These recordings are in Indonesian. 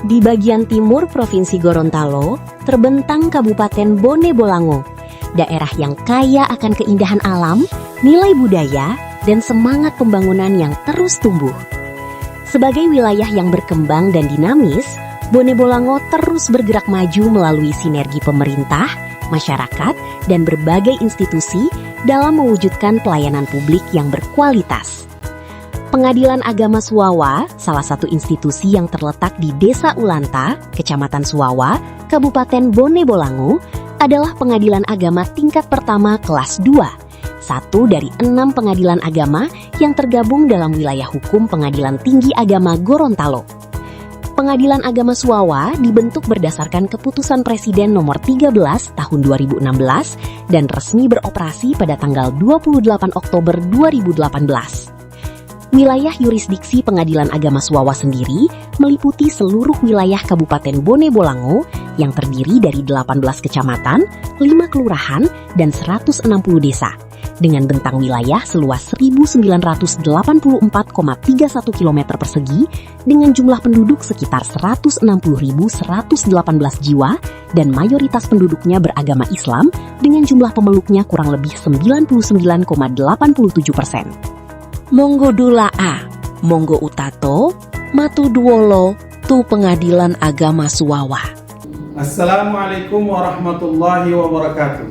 Di bagian timur Provinsi Gorontalo, terbentang Kabupaten Bone Bolango, daerah yang kaya akan keindahan alam, nilai budaya, dan semangat pembangunan yang terus tumbuh. Sebagai wilayah yang berkembang dan dinamis, Bone Bolango terus bergerak maju melalui sinergi pemerintah, masyarakat, dan berbagai institusi dalam mewujudkan pelayanan publik yang berkualitas. Pengadilan Agama Suwawa, salah satu institusi yang terletak di Desa Ulanta, Kecamatan Suwawa, Kabupaten Bone Bolango, adalah pengadilan agama tingkat pertama kelas 2. Satu dari 6 pengadilan agama yang tergabung dalam wilayah hukum Pengadilan Tinggi Agama Gorontalo. Pengadilan Agama Suwawa dibentuk berdasarkan Keputusan Presiden Nomor 13 Tahun 2016 dan resmi beroperasi pada tanggal 28 Oktober 2018. Wilayah yurisdiksi Pengadilan Agama Suwawa sendiri meliputi seluruh wilayah Kabupaten Bone Bolango yang terdiri dari 18 kecamatan, 5 kelurahan, dan 160 desa, dengan bentang wilayah seluas 1.984,31 km persegi dengan jumlah penduduk sekitar 160.118 jiwa dan mayoritas penduduknya beragama Islam dengan jumlah pemeluknya kurang lebih 99,87%. Monggo dulaa, monggo utato, matu duwolo, tu Pengadilan Agama Suwawa. Assalamualaikum warahmatullahi wabarakatuh.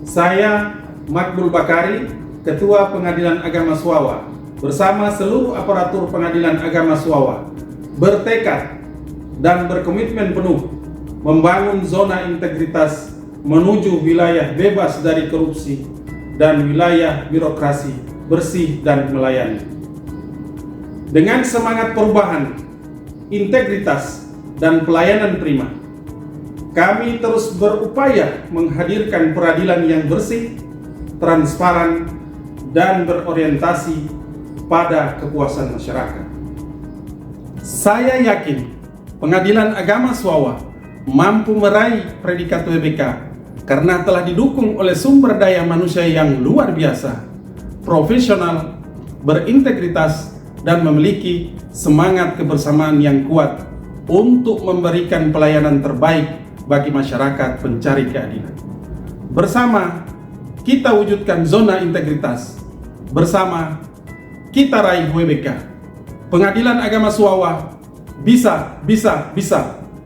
Saya Makbul Bakari, Ketua Pengadilan Agama Suwawa, bersama seluruh aparatur Pengadilan Agama Suwawa, bertekad dan berkomitmen penuh membangun zona integritas menuju wilayah bebas dari korupsi dan wilayah birokrasi bersih dan melayani. Dengan semangat perubahan, integritas, dan pelayanan prima, kami terus berupaya menghadirkan peradilan yang bersih, transparan, dan berorientasi pada kepuasan masyarakat. Saya yakin Pengadilan Agama Suwawa mampu meraih predikat WBK karena telah didukung oleh sumber daya manusia yang luar biasa, profesional, berintegritas, dan memiliki semangat kebersamaan yang kuat untuk memberikan pelayanan terbaik bagi masyarakat pencari keadilan. Bersama, kita wujudkan zona integritas. Bersama, kita raih WBK. Pengadilan Agama Suwawa bisa,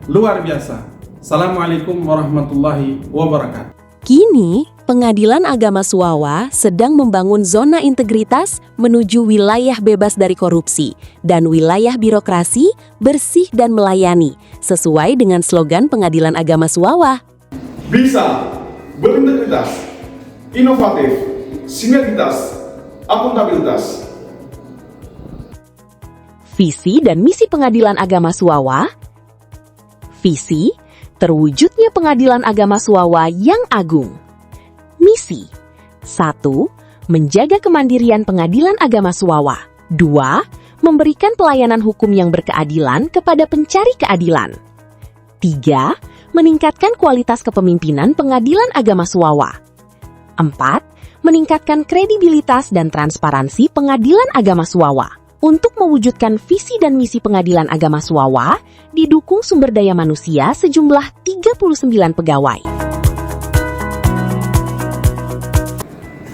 luar biasa. Assalamualaikum warahmatullahi wabarakatuh. Kini, Pengadilan Agama Suwawa sedang membangun zona integritas menuju wilayah bebas dari korupsi dan wilayah birokrasi bersih dan melayani, sesuai dengan slogan Pengadilan Agama Suwawa. Bisa, berintegritas, inovatif, sinergitas, akuntabilitas. Visi dan misi Pengadilan Agama Suwawa. Visi, terwujudnya Pengadilan Agama Suwawa yang agung. Misi 1. Menjaga kemandirian Pengadilan Agama Suwawa. 2. Memberikan pelayanan hukum yang berkeadilan kepada pencari keadilan. 3. Meningkatkan kualitas kepemimpinan Pengadilan Agama Suwawa. 4. Meningkatkan kredibilitas dan transparansi Pengadilan Agama Suwawa. Untuk mewujudkan visi dan misi Pengadilan Agama Suwawa, didukung sumber daya manusia sejumlah 39 pegawai.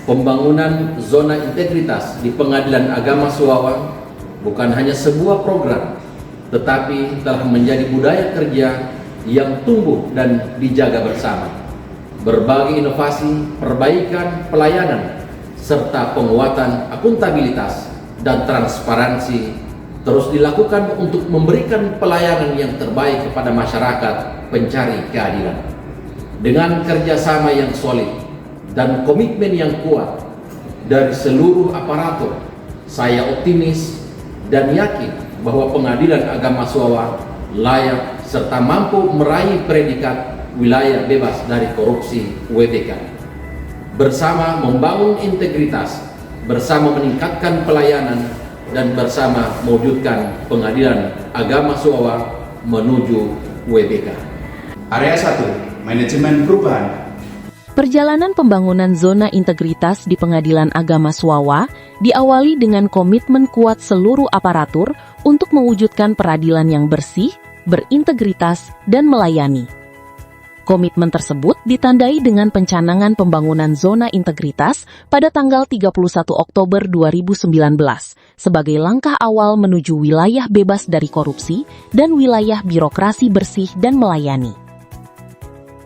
Pembangunan zona integritas di Pengadilan Agama Suwawa bukan hanya sebuah program, tetapi telah menjadi budaya kerja yang tumbuh dan dijaga bersama. Berbagai inovasi, perbaikan, pelayanan, serta penguatan akuntabilitas dan transparansi terus dilakukan untuk memberikan pelayanan yang terbaik kepada masyarakat pencari keadilan. Dengan kerjasama yang solid dan komitmen yang kuat dari seluruh aparatur, saya optimis dan yakin bahwa Pengadilan Agama Suwawa layak serta mampu meraih predikat wilayah bebas dari korupsi WBK. Bersama membangun integritas, bersama meningkatkan pelayanan, dan bersama mewujudkan Pengadilan Agama Suwawa menuju WBK. Area 1, Manajemen Perubahan. Perjalanan pembangunan zona integritas di Pengadilan Agama Suwawa diawali dengan komitmen kuat seluruh aparatur untuk mewujudkan peradilan yang bersih, berintegritas, dan melayani. Komitmen tersebut ditandai dengan pencanangan pembangunan zona integritas pada tanggal 31 Oktober 2019 sebagai langkah awal menuju wilayah bebas dari korupsi dan wilayah birokrasi bersih dan melayani.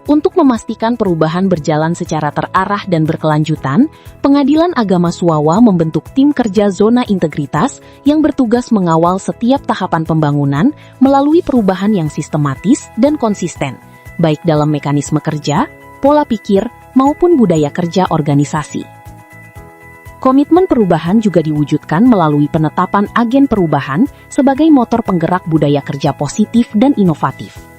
Untuk memastikan perubahan berjalan secara terarah dan berkelanjutan, Pengadilan Agama Suwawa membentuk tim kerja zona integritas yang bertugas mengawal setiap tahapan pembangunan melalui perubahan yang sistematis dan konsisten, baik dalam mekanisme kerja, pola pikir, maupun budaya kerja organisasi. Komitmen perubahan juga diwujudkan melalui penetapan agen perubahan sebagai motor penggerak budaya kerja positif dan inovatif.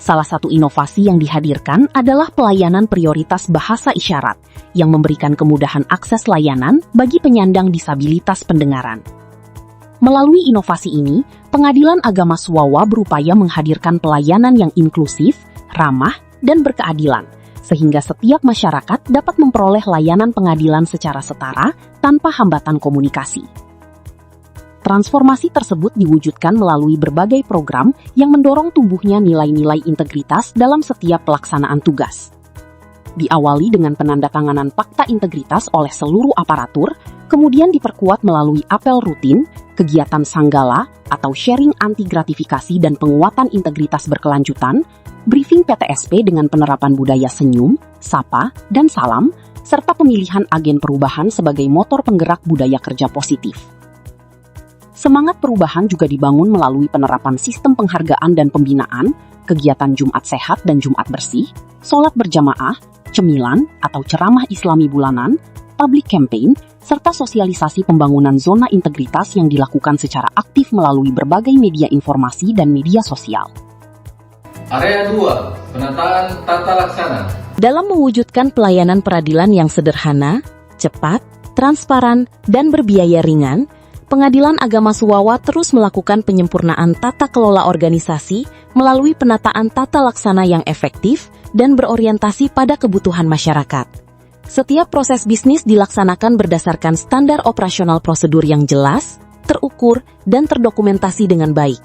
Salah satu inovasi yang dihadirkan adalah pelayanan prioritas bahasa isyarat yang memberikan kemudahan akses layanan bagi penyandang disabilitas pendengaran. Melalui inovasi ini, Pengadilan Agama Suwawa berupaya menghadirkan pelayanan yang inklusif, ramah, dan berkeadilan, sehingga setiap masyarakat dapat memperoleh layanan pengadilan secara setara tanpa hambatan komunikasi. Transformasi tersebut diwujudkan melalui berbagai program yang mendorong tumbuhnya nilai-nilai integritas dalam setiap pelaksanaan tugas. Diawali dengan penandatanganan Fakta Integritas oleh seluruh aparatur, kemudian diperkuat melalui apel rutin, kegiatan sanggala atau sharing anti gratifikasi dan penguatan integritas berkelanjutan, briefing PTSP dengan penerapan budaya senyum, sapa, dan salam, serta pemilihan agen perubahan sebagai motor penggerak budaya kerja positif. Semangat perubahan juga dibangun melalui penerapan sistem penghargaan dan pembinaan, kegiatan Jumat Sehat dan Jumat Bersih, sholat berjamaah, cemilan atau ceramah Islami bulanan, public campaign, serta sosialisasi pembangunan zona integritas yang dilakukan secara aktif melalui berbagai media informasi dan media sosial. Area 2, penataan tata laksana. Dalam mewujudkan pelayanan peradilan yang sederhana, cepat, transparan, dan berbiaya ringan, Pengadilan Agama Suwawa terus melakukan penyempurnaan tata kelola organisasi melalui penataan tata laksana yang efektif dan berorientasi pada kebutuhan masyarakat. Setiap proses bisnis dilaksanakan berdasarkan standar operasional prosedur yang jelas, terukur, dan terdokumentasi dengan baik.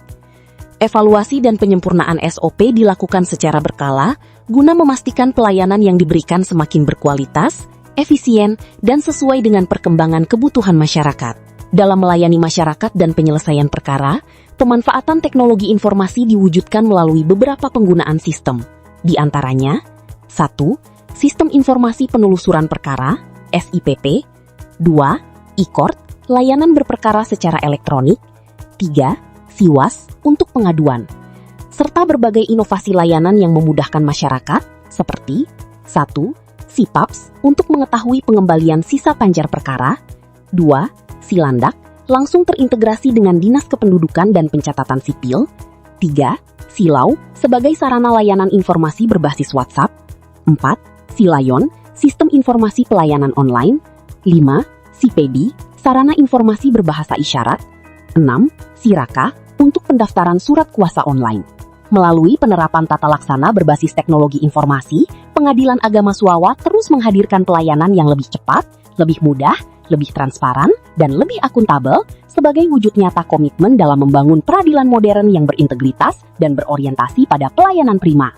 Evaluasi dan penyempurnaan SOP dilakukan secara berkala guna memastikan pelayanan yang diberikan semakin berkualitas, efisien, dan sesuai dengan perkembangan kebutuhan masyarakat. Dalam melayani masyarakat dan penyelesaian perkara, pemanfaatan teknologi informasi diwujudkan melalui beberapa penggunaan sistem. Di antaranya, 1. Sistem Informasi Penelusuran Perkara, SIPP. 2. e-court, layanan berperkara secara elektronik. 3. SIWAS, untuk pengaduan. Serta berbagai inovasi layanan yang memudahkan masyarakat, seperti 1. SIPAPS, untuk mengetahui pengembalian sisa panjar perkara. 2. Silandak, langsung terintegrasi dengan Dinas Kependudukan dan Pencatatan Sipil. 3. Silau, sebagai sarana layanan informasi berbasis WhatsApp. 4. Silayon, sistem informasi pelayanan online. 5. Sipedi, sarana informasi berbahasa isyarat. 6. Siraka, untuk pendaftaran surat kuasa online. Melalui penerapan tata laksana berbasis teknologi informasi, Pengadilan Agama Suwawa terus menghadirkan pelayanan yang lebih cepat, lebih mudah, lebih transparan, dan lebih akuntabel sebagai wujud nyata komitmen dalam membangun peradilan modern yang berintegritas dan berorientasi pada pelayanan prima.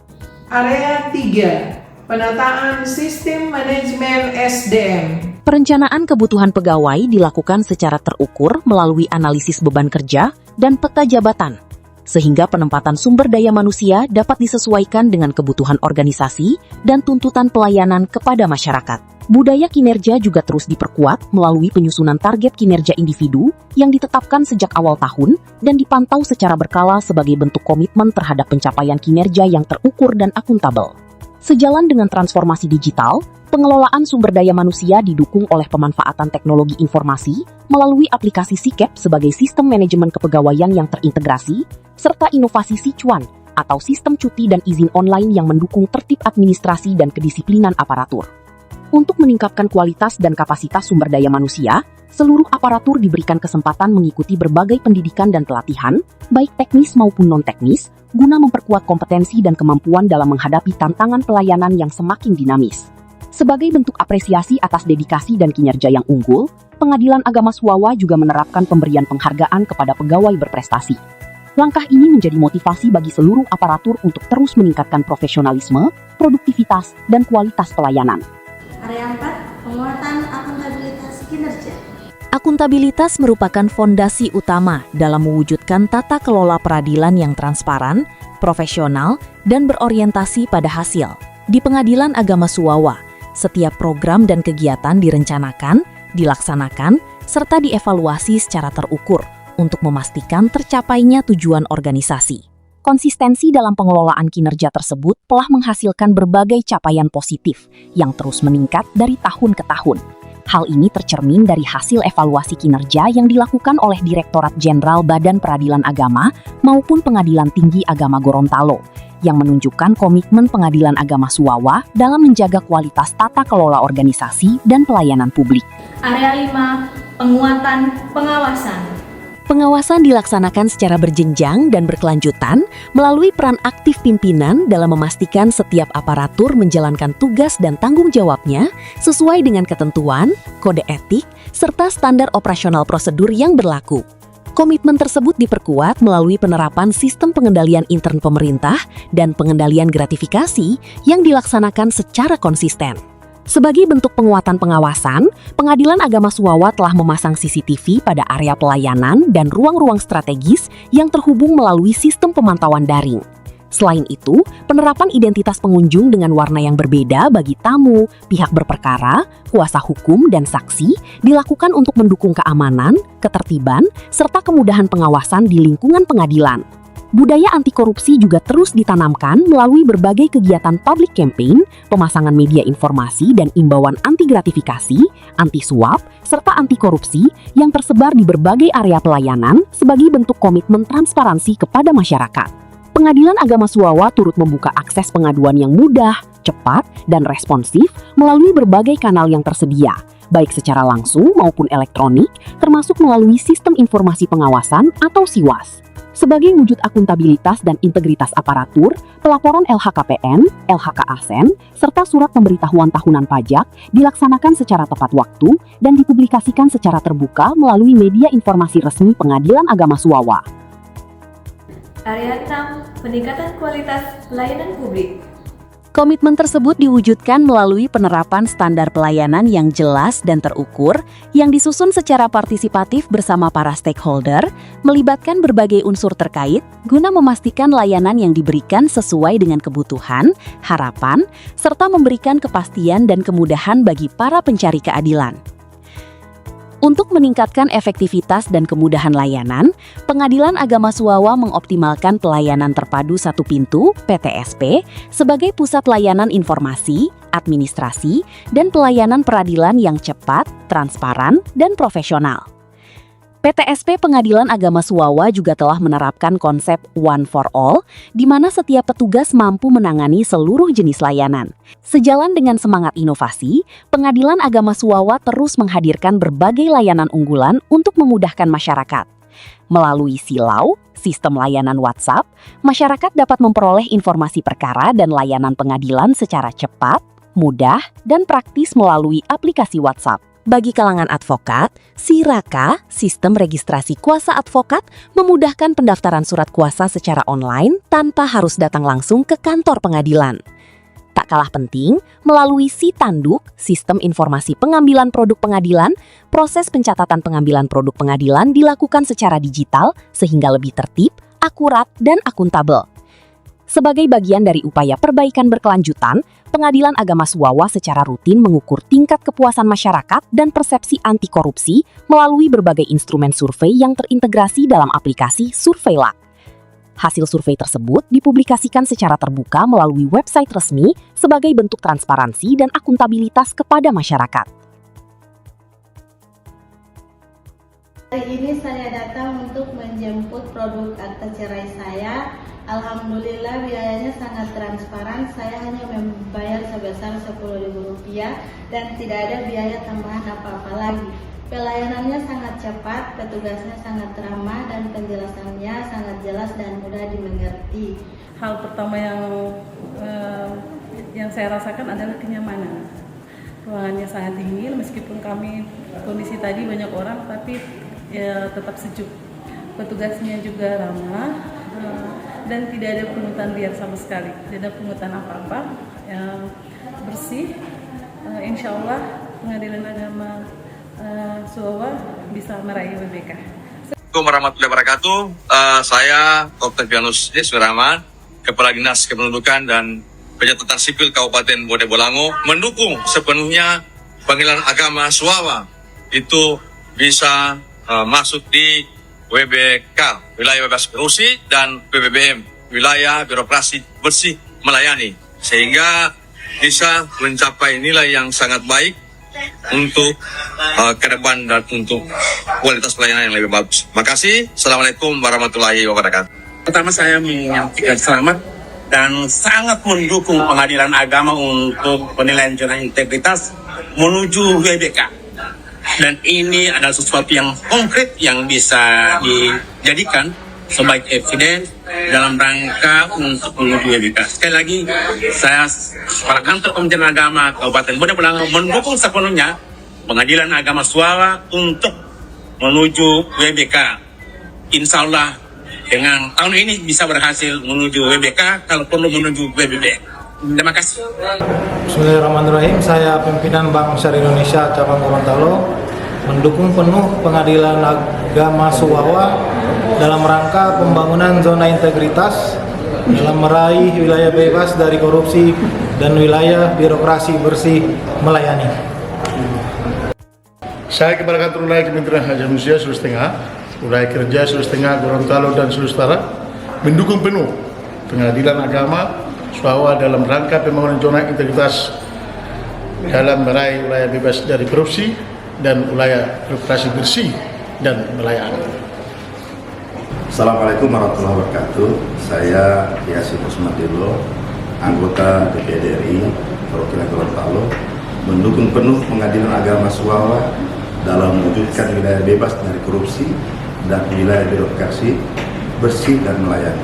Area 3, penataan sistem manajemen SDM. Perencanaan kebutuhan pegawai dilakukan secara terukur melalui analisis beban kerja dan peta jabatan, sehingga penempatan sumber daya manusia dapat disesuaikan dengan kebutuhan organisasi dan tuntutan pelayanan kepada masyarakat. Budaya kinerja juga terus diperkuat melalui penyusunan target kinerja individu yang ditetapkan sejak awal tahun dan dipantau secara berkala sebagai bentuk komitmen terhadap pencapaian kinerja yang terukur dan akuntabel. Sejalan dengan transformasi digital, pengelolaan sumber daya manusia didukung oleh pemanfaatan teknologi informasi melalui aplikasi SICAP sebagai sistem manajemen kepegawaian yang terintegrasi, serta inovasi Sicuan atau sistem cuti dan izin online yang mendukung tertib administrasi dan kedisiplinan aparatur. Untuk meningkatkan kualitas dan kapasitas sumber daya manusia, seluruh aparatur diberikan kesempatan mengikuti berbagai pendidikan dan pelatihan, baik teknis maupun non-teknis, guna memperkuat kompetensi dan kemampuan dalam menghadapi tantangan pelayanan yang semakin dinamis. Sebagai bentuk apresiasi atas dedikasi dan kinerja yang unggul, Pengadilan Agama Suwawa juga menerapkan pemberian penghargaan kepada pegawai berprestasi. Langkah ini menjadi motivasi bagi seluruh aparatur untuk terus meningkatkan profesionalisme, produktivitas, dan kualitas pelayanan. Area 4, penguatan akuntabilitas kinerja. Akuntabilitas merupakan fondasi utama dalam mewujudkan tata kelola peradilan yang transparan, profesional, dan berorientasi pada hasil. Di Pengadilan Agama Suwawa, setiap program dan kegiatan direncanakan, dilaksanakan, serta dievaluasi secara terukur untuk memastikan tercapainya tujuan organisasi. Konsistensi dalam pengelolaan kinerja tersebut telah menghasilkan berbagai capaian positif yang terus meningkat dari tahun ke tahun. Hal ini tercermin dari hasil evaluasi kinerja yang dilakukan oleh Direktorat Jenderal Badan Peradilan Agama maupun Pengadilan Tinggi Agama Gorontalo, yang menunjukkan komitmen Pengadilan Agama Suwawa dalam menjaga kualitas tata kelola organisasi dan pelayanan publik. Area 5, penguatan pengawasan. Pengawasan dilaksanakan secara berjenjang dan berkelanjutan melalui peran aktif pimpinan dalam memastikan setiap aparatur menjalankan tugas dan tanggung jawabnya sesuai dengan ketentuan, kode etik, serta standar operasional prosedur yang berlaku. Komitmen tersebut diperkuat melalui penerapan sistem pengendalian intern pemerintah dan pengendalian gratifikasi yang dilaksanakan secara konsisten. Sebagai bentuk penguatan pengawasan, Pengadilan Agama Suwawa telah memasang CCTV pada area pelayanan dan ruang-ruang strategis yang terhubung melalui sistem pemantauan daring. Selain itu, penerapan identitas pengunjung dengan warna yang berbeda bagi tamu, pihak berperkara, kuasa hukum, dan saksi dilakukan untuk mendukung keamanan, ketertiban, serta kemudahan pengawasan di lingkungan pengadilan. Budaya anti korupsi juga terus ditanamkan melalui berbagai kegiatan public campaign, pemasangan media informasi dan imbauan anti gratifikasi, anti suap, serta anti korupsi yang tersebar di berbagai area pelayanan sebagai bentuk komitmen transparansi kepada masyarakat. Pengadilan Agama Suwawa turut membuka akses pengaduan yang mudah, cepat, dan responsif melalui berbagai kanal yang tersedia, baik secara langsung maupun elektronik, termasuk melalui Sistem Informasi Pengawasan atau SIWAS. Sebagai wujud akuntabilitas dan integritas aparatur, pelaporan LHKPN, LHK ASN, serta surat pemberitahuan tahunan pajak dilaksanakan secara tepat waktu dan dipublikasikan secara terbuka melalui media informasi resmi Pengadilan Agama Suwawa. Area 6, peningkatan kualitas layanan publik. Komitmen tersebut diwujudkan melalui penerapan standar pelayanan yang jelas dan terukur, yang disusun secara partisipatif bersama para stakeholder, melibatkan berbagai unsur terkait, guna memastikan layanan yang diberikan sesuai dengan kebutuhan, harapan, serta memberikan kepastian dan kemudahan bagi para pencari keadilan. Untuk meningkatkan efektivitas dan kemudahan layanan, Pengadilan Agama Suwawa mengoptimalkan pelayanan terpadu satu pintu (PTSP) sebagai pusat layanan informasi, administrasi, dan pelayanan peradilan yang cepat, transparan, dan profesional. PTSP Pengadilan Agama Suwawa juga telah menerapkan konsep One for All, di mana setiap petugas mampu menangani seluruh jenis layanan. Sejalan dengan semangat inovasi, Pengadilan Agama Suwawa terus menghadirkan berbagai layanan unggulan untuk memudahkan masyarakat. Melalui Silau, sistem layanan WhatsApp, masyarakat dapat memperoleh informasi perkara dan layanan pengadilan secara cepat, mudah, dan praktis melalui aplikasi WhatsApp. Bagi kalangan advokat, SIRAKA, sistem registrasi kuasa advokat, memudahkan pendaftaran surat kuasa secara online tanpa harus datang langsung ke kantor pengadilan. Tak kalah penting, melalui SITANDUK, sistem informasi pengambilan produk pengadilan, proses pencatatan pengambilan produk pengadilan dilakukan secara digital sehingga lebih tertib, akurat, dan akuntabel. Sebagai bagian dari upaya perbaikan berkelanjutan, Pengadilan Agama Suwawa secara rutin mengukur tingkat kepuasan masyarakat dan persepsi anti korupsi melalui berbagai instrumen survei yang terintegrasi dalam aplikasi Surveilak. Hasil survei tersebut dipublikasikan secara terbuka melalui website resmi sebagai bentuk transparansi dan akuntabilitas kepada masyarakat. Hari ini saya datang untuk menjemput produk akta cerai saya. Alhamdulillah biayanya sangat transparan. Saya hanya membayar sebesar Rp10.000 dan tidak ada biaya tambahan apa-apa lagi. Pelayanannya sangat cepat, petugasnya sangat ramah, dan penjelasannya sangat jelas dan mudah dimengerti. Hal pertama yang saya rasakan adalah kenyamanan. Ruangannya sangat dingin, meskipun kami kondisi tadi banyak orang, tapi tetap sejuk. petugasnya juga ramah, dan tidak ada pungutan liar sama sekali, tidak ada pungutan apa-apa, bersih. Insya Allah Pengadilan Agama Suwawa bisa meraih WBK. Assalamualaikum warahmatullahi wabarakatuh. Saya Dr. Pianus Rahman, Kepala Dinas Kependudukan dan Pencatatan Sipil Kabupaten Bone Bolango, mendukung sepenuhnya Pengadilan Agama Suwawa itu bisa masuk di WBK, Wilayah Bebas Korupsi, dan PBBM, Wilayah Birokrasi Bersih Melayani, sehingga bisa mencapai nilai yang sangat baik untuk ke depan dan untuk kualitas pelayanan yang lebih bagus. Makasih. Assalamualaikum warahmatullahi wabarakatuh. Pertama saya menyampaikan selamat dan sangat mendukung Pengadilan Agama untuk penilaian zona integritas menuju WBK. Dan ini adalah sesuatu yang konkret yang bisa dijadikan sebagai evidence dalam rangka untuk menuju WBK. Sekali lagi, saya Kepala Kantor Kementerian Agama Kabupaten Bone Bolango mendukung sepenuhnya Pengadilan Agama Suwawa untuk menuju WBK. Insya Allah dengan tahun ini bisa berhasil menuju WBK, kalau perlu menuju WBB. Terima kasih. Bismillahirrahmanirrahim. Saya pimpinan Bank Syariah Indonesia Cabang Gorontalo mendukung penuh Pengadilan Agama Suwawa dalam rangka pembangunan zona integritas dalam meraih wilayah bebas dari korupsi dan wilayah birokrasi bersih melayani. Saya Kepala Kantor Wilayah Kementerian Hak Asasi Manusia Sulawesi Tengah, Wilayah Kerja Sulawesi Tengah, Gorontalo dan Sulawesi Utara mendukung penuh Pengadilan Agama Suwawa dalam rangka pembangunan zona integritas dalam meraih wilayah bebas dari korupsi dan wilayah birokrasi bersih dan melayani. Assalamualaikum warahmatullahi wabarakatuh. Saya Yasin Usmadillo, anggota DPD RI Perwakilan Gorontalo, mendukung penuh Pengadilan Agama Suwawa dalam mewujudkan wilayah bebas dari korupsi dan wilayah birokrasi bersih dan melayani.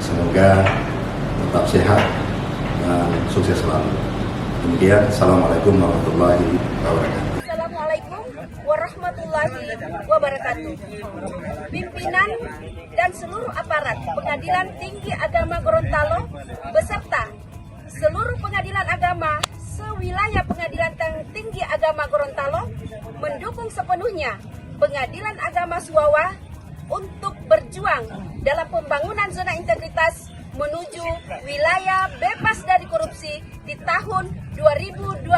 Semoga tetap sehat dan sukses selalu. Demikian, Assalamualaikum warahmatullahi wabarakatuh. Assalamualaikum warahmatullahi wabarakatuh. Pimpinan dan seluruh aparat Pengadilan Tinggi Agama Gorontalo beserta seluruh pengadilan agama sewilayah Pengadilan Tinggi Agama Gorontalo mendukung sepenuhnya Pengadilan Agama Suwawa untuk berjuang dalam pembangunan zona integritas menuju wilayah bebas dari korupsi di tahun 2026.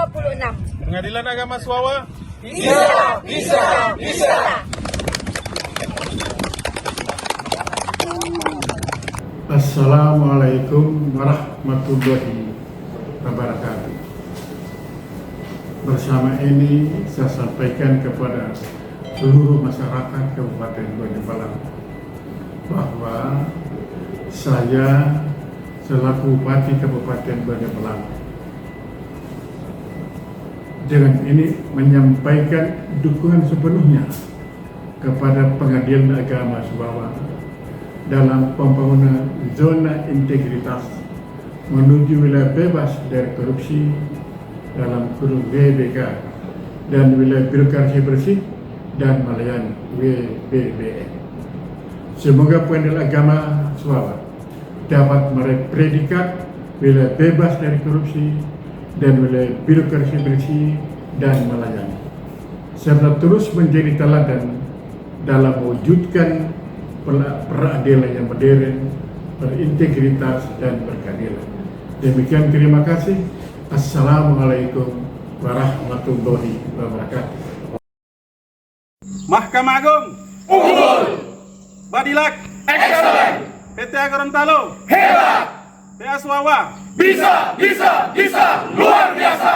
Pengadilan Agama Suwawa bisa, bisa, bisa. Assalamualaikum warahmatullahi wabarakatuh. Bersama ini saya sampaikan kepada seluruh masyarakat Kabupaten Bone Bolango bahwa saya selaku Bupati Kabupaten Bone Bolango dengan ini menyampaikan dukungan sepenuhnya kepada Pengadilan Agama Suwawa dalam pembangunan zona integritas menuju wilayah bebas dari korupsi dalam kurung WBK dan wilayah birokrasi bersih dan melayani WBBM. Semoga Pengadilan Agama Suwawa dapat meraih predikat wilayah bebas dari korupsi dan wilayah birokrasi bersih dan melayani, serta terus menjadi teladan dalam mewujudkan peradilan yang modern, berintegritas dan berkeadilan. Demikian, terima kasih. Assalamualaikum warahmatullahi wabarakatuh. Mahkamah Agung unggul, Badilak excellent, PTA Gorontalo hebat, PA Suwawa bisa, luar biasa.